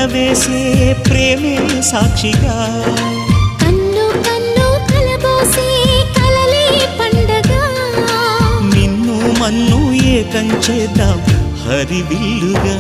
వేసే ప్రేమే సాక్షిగా కన్ను కన్ను కలబోసే కలలే పండగ నిన్ను మన్ను ఏకం చేద్దాం హరివిల్లుగా